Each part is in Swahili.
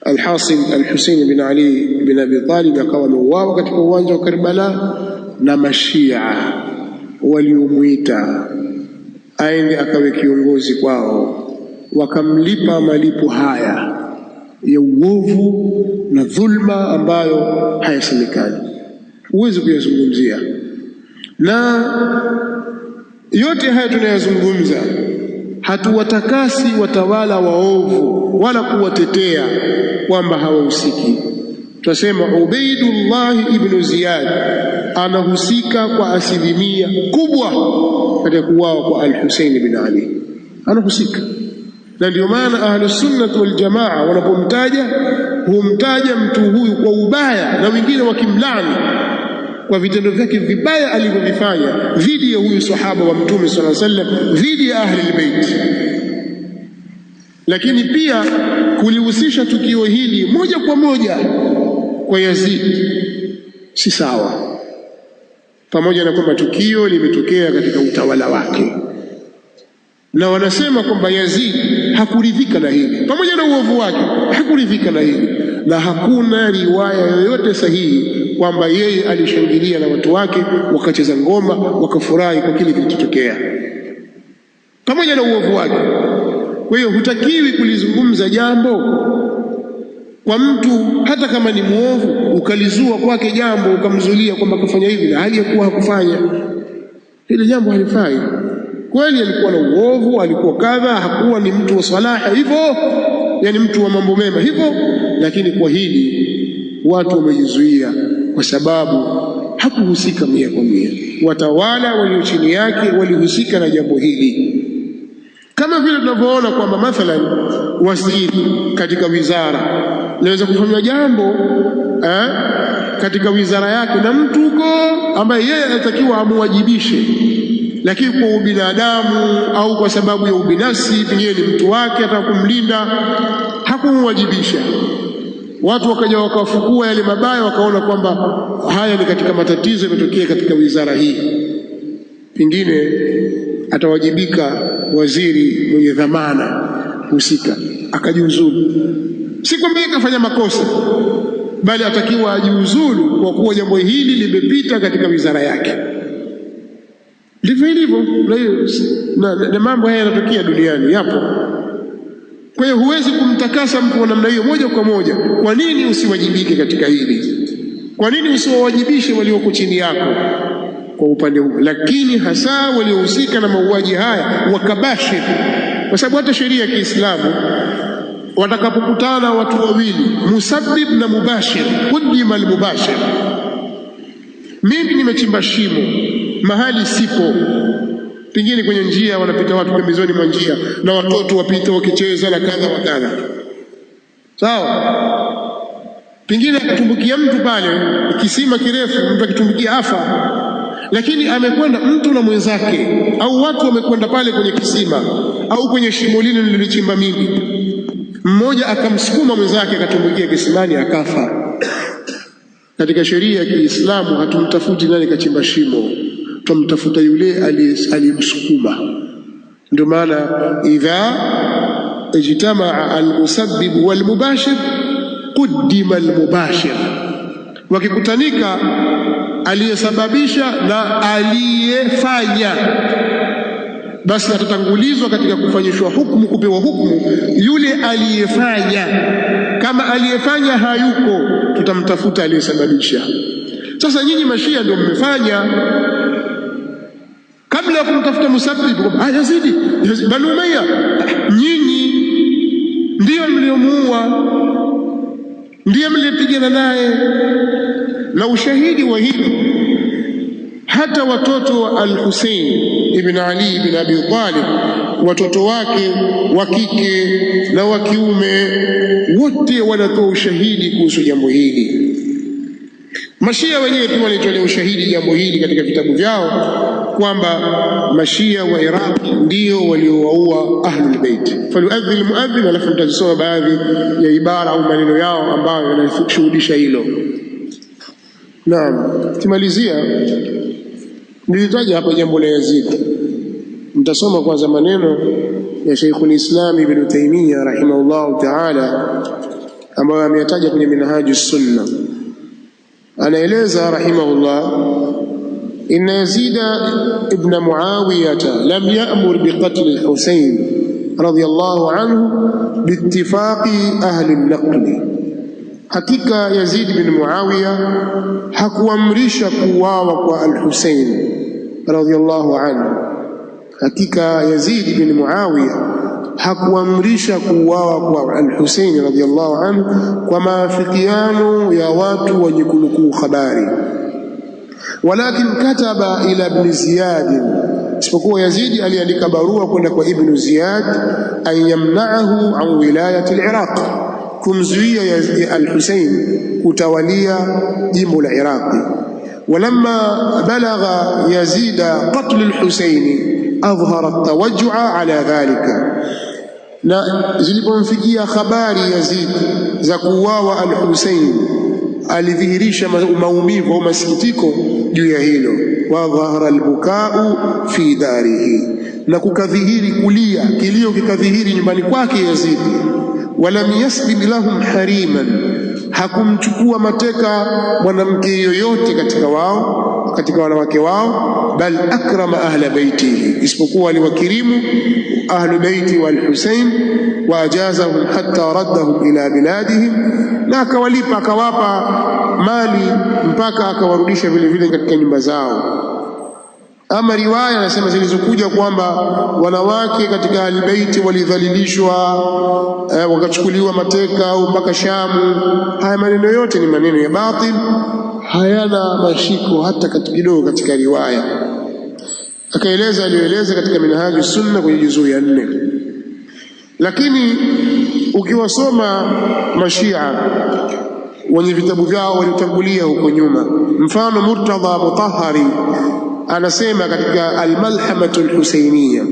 Al-Hussein bin Ali bin Abi Talib akawa ameuawa katika uwanja wa Karbala, na Mashia waliomwita aende akawe kiongozi kwao wakamlipa malipo haya ya uovu na dhulma ambayo hayasemekani, huwezi kuyazungumzia. Na yote haya tunayazungumza, hatuwatakasi watawala waovu wala kuwatetea kwamba hawahusiki. Tunasema Ubaidullah ibn Ziyad anahusika kwa asilimia kubwa katika kuuawa kwa Al-Hussein bin Ali, anahusika. Na ndio maana Ahlus Sunnah wal Jamaa wanapomtaja humtaja mtu huyu kwa ubaya, na wengine wakimlani kwa vitendo vyake vibaya alivyovifanya dhidi ya huyu sahaba wa Mtume sallallahu alaihi wasallam, dhidi ya ahli albayt. Lakini pia kulihusisha tukio hili moja kwa moja kwa Yazid si sawa, pamoja na kwamba tukio limetokea katika utawala wake, na wanasema kwamba Yazid hakuridhika na hili, pamoja na uovu wake hakuridhika na hili, na hakuna riwaya yoyote sahihi kwamba yeye alishangilia na watu wake wakacheza ngoma wakafurahi kwa kile kilichotokea, pamoja na uovu wake. Kwa hiyo hutakiwi kulizungumza jambo kwa mtu hata kama ni muovu, ukalizua kwake jambo ukamzulia kwamba kufanya hivi na hali ya kuwa hakufanya hili jambo, halifai. Kweli alikuwa na uovu, alikuwa kadha, hakuwa ni mtu wa salaha hivyo, yani mtu wa mambo mema hivyo, lakini kwa hili watu wamejizuia kwa sababu hakuhusika 100%. Watawala walio chini yake walihusika na jambo hili, kama vile tunavyoona kwamba mathalan waziri katika wizara naweza kufanya jambo katika wizara yake na mtu huko ambaye yeye anatakiwa amuwajibishe, lakini kwa ubinadamu au kwa sababu ya ubinafsi, pengine ni mtu wake ataka kumlinda, hakumwajibisha. Watu wakaja wakafukua yale mabaya, wakaona kwamba haya ni katika matatizo yametokea katika wizara hii, pengine atawajibika waziri mwenye dhamana husika akajiuzulu. Si kwamba yeye kafanya makosa, bali atakiwa ajiuzulu kwa kuwa jambo hili limepita katika wizara yake. Ndivyo ilivyo, na mambo haya yanatokea duniani, yapo. Kwa hiyo huwezi kumtakasa mtu wa namna hiyo moja kwa moja. Kwa nini usiwajibike katika hili? Kwa nini usiwawajibishe walioko chini yako kwa upande huu? Lakini hasa waliohusika na mauaji haya wakabashir, kwa sababu hata sheria ya Kiislamu watakapokutana watu wawili, musabbib na mubashir, kudima almubashir. Mimi nimechimba shimo mahali sipo, pengine kwenye njia wanapita watu pembezoni mwa njia na watoto wapita wakicheza na kadha wa kadha, sawa. Pengine akatumbukia mtu pale, kisima kirefu, mtu akitumbukia afa, lakini amekwenda mtu na mwenzake, au watu wamekwenda pale kwenye kisima au kwenye shimo lile lililochimba mimi, mmoja akamsukuma mwenzake akatumbukia kisimani akafa. Katika sheria ya Kiislamu hatumtafuti nani kachimba shimo, tumtafuta yule aliyemsukuma. Ndio maana idha ijtamaa almusabbib walmubashir quddima almubashir, wakikutanika aliyesababisha na aliyefanya, basi atatangulizwa katika kufanyishwa hukumu, kupewa hukumu yule aliyefanya. Kama aliyefanya hayuko, tutamtafuta aliyesababisha. Sasa nyinyi Mashia ndio mmefanya, kabla ya kumtafuta musabbib Yazidi Banu Umayya, nyinyi ndio mliomuua, ndiye mlipigana naye. Na ushahidi wa hili, hata watoto wa Al-Hussein ibn Ali ibn Abi Talib, watoto wake wa kike na wa kiume, wote wanatoa ushahidi kuhusu jambo hili. Mashia wenyewe pia walitolea ushahidi jambo hili katika vitabu vyao kwamba Mashia wa Iraq ndio waliowaua Ahlul Bait. Falyuadhdhin almuadhdhin, alafu mtasoma baadhi ya ibara au maneno yao ambayo yanashuhudisha hilo. Naam, kimalizia nilitaja hapa jambo la Yazid. Mtasoma kwanza maneno ya Sheikhul Islam Ibn Taymiyyah rahimahullah ta'ala ambayo ameyataja kwenye Minhajus Sunna. Anaeleza rahimahullah, inna Yazid ibn Muawiyah lam ya'mur biqatl al-Husayn radiyallahu anhu biittifaqi ahli an-naql. Hakika Yazid bin Muawiya hakuamrisha kuuawa kwa al-Husayn radiyallahu anhu. Hakika Yazid bin Muawiya hakuamrisha kuuawa kwa al-Husayn radiyallahu anhu kwa maafikiano ya watu wenye kunukuu habari, walakin kataba ila ibn Ziyad, isipokuwa Yazidi aliandika barua kwenda kwa Ibn Ziyad an yamna'ahu an wilayati al-Iraq, kumzuia al-Husayn kutawalia jimbo la Iraqi. Walamma balagha Yazida qatl al-Husayn adhhara at-tawajju'a ala dhalika, na zilipomfikia habari Yazid za kuuawa al-Husayn alidhihirisha maumivu au masikitiko juu ya hilo. Wa dhahara al-buka'u fi darihi, na kukadhihiri kulia, kilio kikadhihiri nyumbani kwake Yazid. Walam yaslim lahum hariman, hakumchukua mateka mwanamke yoyote katika wanawake wao, bal akrama ahla baitihi, isipokuwa aliwakirimu ahlu baiti wal Husayn, wa ajazahum hatta raddahum ila biladihim, na akawalipa akawapa mali mpaka akawarudisha vile vile katika nyumba zao. Ama riwaya anasema zilizokuja kwamba wanawake katika albaiti walidhalilishwa, wakachukuliwa mateka au mpaka Shamu, haya maneno yote ni maneno ya batil, hayana mashiko hata kidogo katika riwaya. Akaeleza aliyoeleza katika Minhajus Sunna kwenye juzuu ya 4. Lakini ukiwasoma Mashia wenye vitabu vyao waliotangulia huko nyuma, mfano Murtadha Mutahhari anasema katika Al-Malhamatu Al-Husayniyya,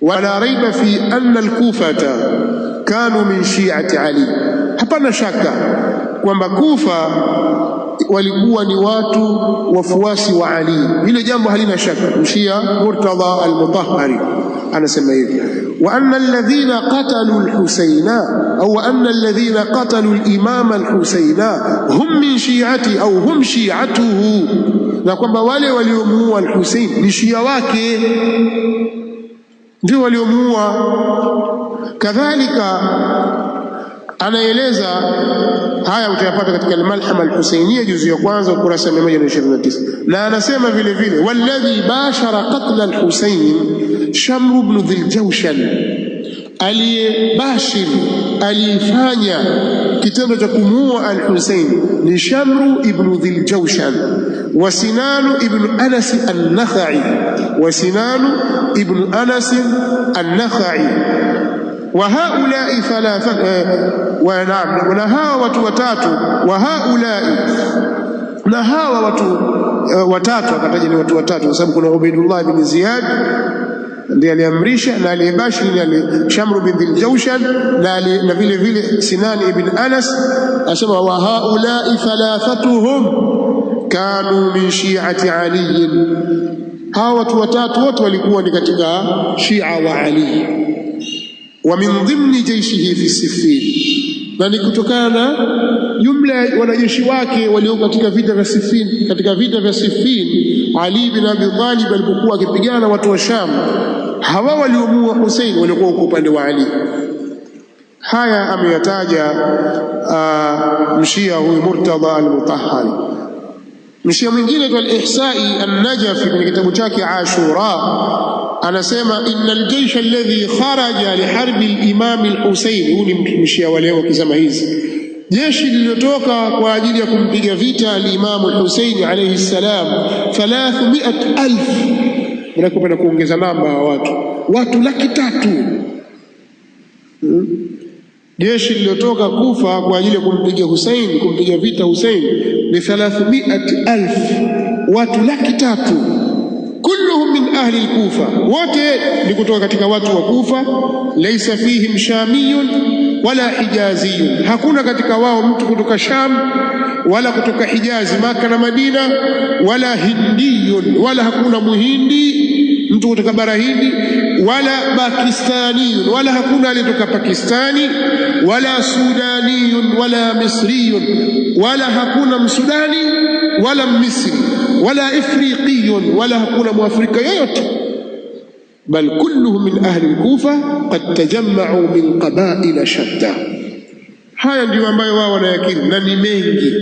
wala raiba fi anna al-Kufata kanu min shi'ati Ali, hapana shaka kwamba Kufa walikuwa ni watu wafuasi wa Ali, hilo jambo halina shaka. Mshia Murtadha al-Mutahhari anasema hivi, wa anna alladhina qatalu al-Husayna au anna alladhina qatalu al-imam al-Husayna hum min shi'ati au hum shi'atuhu, na kwamba wale waliomuua al-Husayn ni shia wake, ndio waliomuua. Kadhalika anaeleza haya, utayapata katika Al-Malhama Al-Husayniyya juzu ya kwanza ukurasa 129, na anasema vile vile, walladhi bashara qatl al-Husayn Shamr ibn Dhiljawshan, alifanya kitendo cha kumuua al-Husayn ni Shamr ibn Dhiljawshan wa Sinan ibn Anas an-Nakhai, wa Sinan ibn Anas an-Nakhai, wa haulai thalatha, wa naam, na hawa watu watatu, wa haulai, na hawa watu watatu, akataja ni watu watatu kwa sababu kuna Ubaidullah ibn Ziyad ndiye aliamrisha, na aliyebashi ni Shamr bin Dhiljawshan, na vile vile Sinan ibn Anas. Asema wa haulai thalathatuhum kanu min shi'ati Ali, hawa watu watatu wote walikuwa ni katika Shia wa Ali. Wa min dhimni jayshihi fi Siffin, na ni kutokana na jumla ya wanajeshi wake walio katika vita vya Siffin. Katika vita vya Siffin, Ali bin Abi Talib alipokuwa akipigana watu wa Sham, hawa waliomuua Hussein walikuwa kwa upande wa Ali. Haya ameyataja mshia huyu Murtadha al-Mutahhari. Mshia mwingine kwa al-Ihsai an-Najafi kwenye kitabu chake Ashura anasema, innal jaysh alladhi kharaja li harbi al-imam al-Husayn, huyu ni mshia wa leo kizama hizi, jeshi lililotoka kwa ajili ya kumpiga vita al-Imam al-Husayn alayhi salam 300,000. Mnakupenda kuongeza namba wa watu 300,000. Jeshi lililotoka Kufa kwa ajili ya kumpiga Husayn, kumpiga vita Husayn ni 300,000, watu 300,000. Kulluhum min ahli al-Kufa, wote ni kutoka katika watu wa Kufa. Laysa fihim shamiyun wala hijaziyun, hakuna katika wao mtu kutoka Sham wala kutoka Hijazi, Maka na Madina, wala hindiyun, wala hakuna muhindi mtu kutoka bara Hindi, wala pakistaniyun, wala hakuna aliyetoka Pakistani, wala sudaniyun wala misriyun, wala hakuna msudani wala mmisri, wala ifriqiyun, wala hakuna mwafrika yoyote, bal kulluhum min ahli al-Kufa qad tajamma'u min qabaila shatta. Haya ndio ambayo wao wanayakiri na ni mengi.